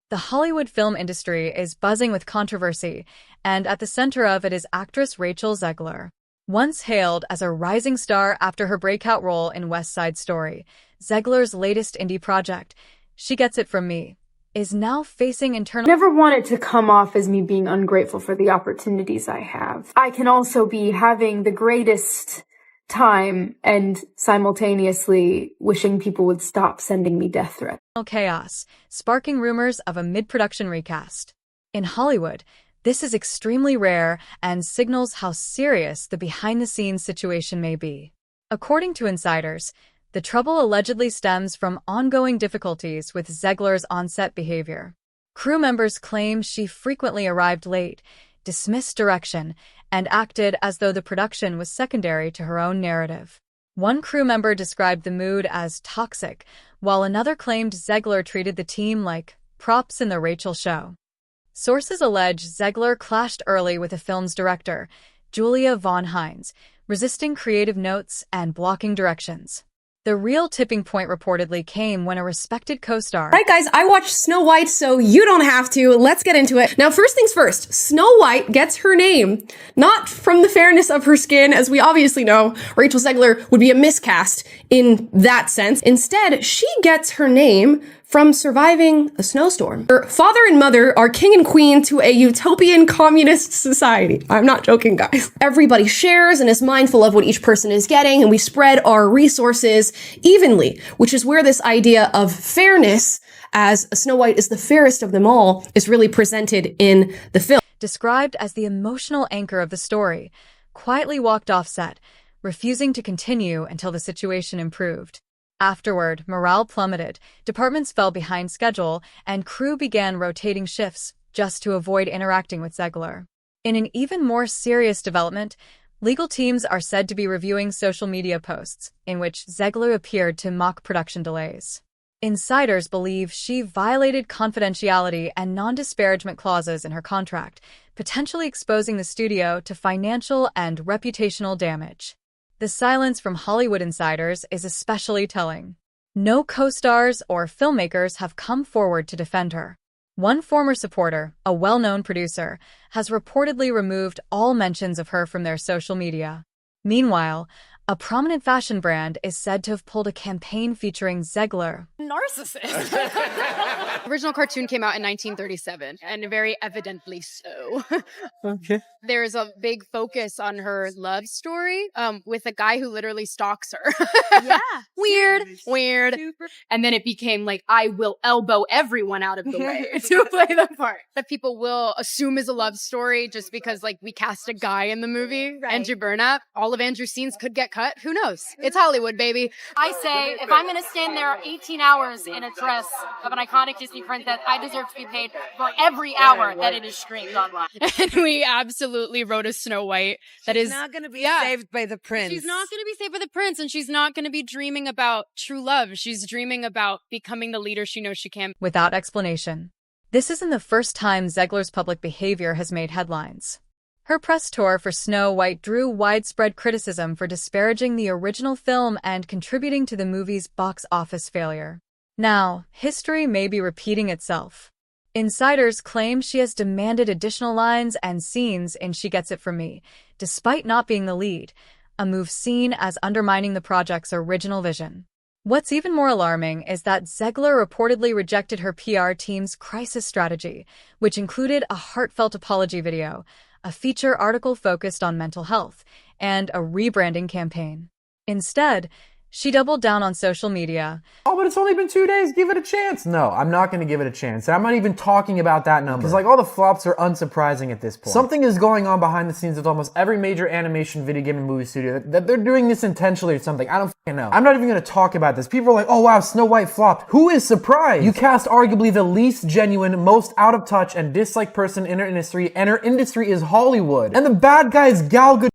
The Hollywood film industry is buzzing with controversy, and at the center of it is actress Rachel Zegler. Once hailed as a rising star after her breakout role in West Side Story, Zegler's latest indie project, She Gets It From Me, is now facing internal— Never want it to come off as me being ungrateful for the opportunities I have. I can also be having the greatest time and simultaneously wishing people would stop sending me death threats. chaos, sparking rumors of a mid-production recast. In Hollywood, this is extremely rare and signals how serious the behind-the-scenes situation may be. According to insiders, the trouble allegedly stems from ongoing difficulties with Zegler's on-set behavior. Crew members claim she frequently arrived late, dismissed direction, and acted as though the production was secondary to her own narrative. One crew member described the mood as toxic, while another claimed Zegler treated the team like props in the Rachel show. Sources allege Zegler clashed early with the film's director, Julia Von Hines, resisting creative notes and blocking directions. The real tipping point reportedly came when a respected co-star— Right, guys, I watched Snow White, so you don't have to. Let's get into it. Now, first things first, Snow White gets her name not from the fairness of her skin, as we obviously know. Rachel Zegler would be a miscast in that sense. Instead, she gets her name from surviving a snowstorm. Her father and mother are king and queen to a utopian communist society. I'm not joking, guys. Everybody shares and is mindful of what each person is getting, and we spread our resources evenly, which is where this idea of fairness, as Snow White is the fairest of them all, is really presented in the film. described as the emotional anchor of the story, quietly walked off set, refusing to continue until the situation improved. Afterward, morale plummeted, departments fell behind schedule, and crew began rotating shifts just to avoid interacting with Zegler. In an even more serious development, legal teams are said to be reviewing social media posts in which Zegler appeared to mock production delays. Insiders believe she violated confidentiality and non-disparagement clauses in her contract, potentially exposing the studio to financial and reputational damage. The silence from Hollywood insiders is especially telling. No co-stars or filmmakers have come forward to defend her. One former supporter, a well-known producer, has reportedly removed all mentions of her from their social media. Meanwhile, a prominent fashion brand is said to have pulled a campaign featuring Zegler. Narcissist. Original cartoon came out in 1937, and very evidently so. Okay. There's a big focus on her love story with a guy who literally stalks her. Yeah. Weird. Super. And then it became like, I will elbow everyone out of the way to play the part. That people will assume is a love story just because, like, we cast a guy in the movie, Right. Andrew Burnap. All of Andrew's scenes could get cut. Who knows? It's Hollywood, baby. I say, if I'm going to stand there 18 hours in a dress of an iconic Disney princess, I deserve to be paid for every hour that it is streamed online. And we absolutely wrote a Snow White that She's is not going to be yeah. saved by the prince. She's not going to be saved by the prince, and she's not going to be dreaming about true love. She's dreaming about becoming the leader she knows she can. Without explanation. This isn't the first time Zegler's public behavior has made headlines. Her press tour for Snow White drew widespread criticism for disparaging the original film and contributing to the movie's box office failure. Now, history may be repeating itself. Insiders claim she has demanded additional lines and scenes in She Gets It From Me, despite not being the lead, a move seen as undermining the project's original vision. What's even more alarming is that Zegler reportedly rejected her PR team's crisis strategy, which included a heartfelt apology video, a feature article focused on mental health, and a rebranding campaign. Instead, she doubled down on social media. Oh, but it's only been 2 days. Give it a chance. No, I'm not going to give it a chance. And I'm not even talking about that number. Because, like, all the flops are unsurprising at this point. Something is going on behind the scenes with almost every major animation, video game, and movie studio that they're doing this intentionally or something. I don't fucking know. I'm not even going to talk about this. People are like, oh, wow, Snow White flopped. Who is surprised? You cast arguably the least genuine, most out of touch, and disliked person in her industry, and her industry is Hollywood. And the bad guy is Gal Gadot.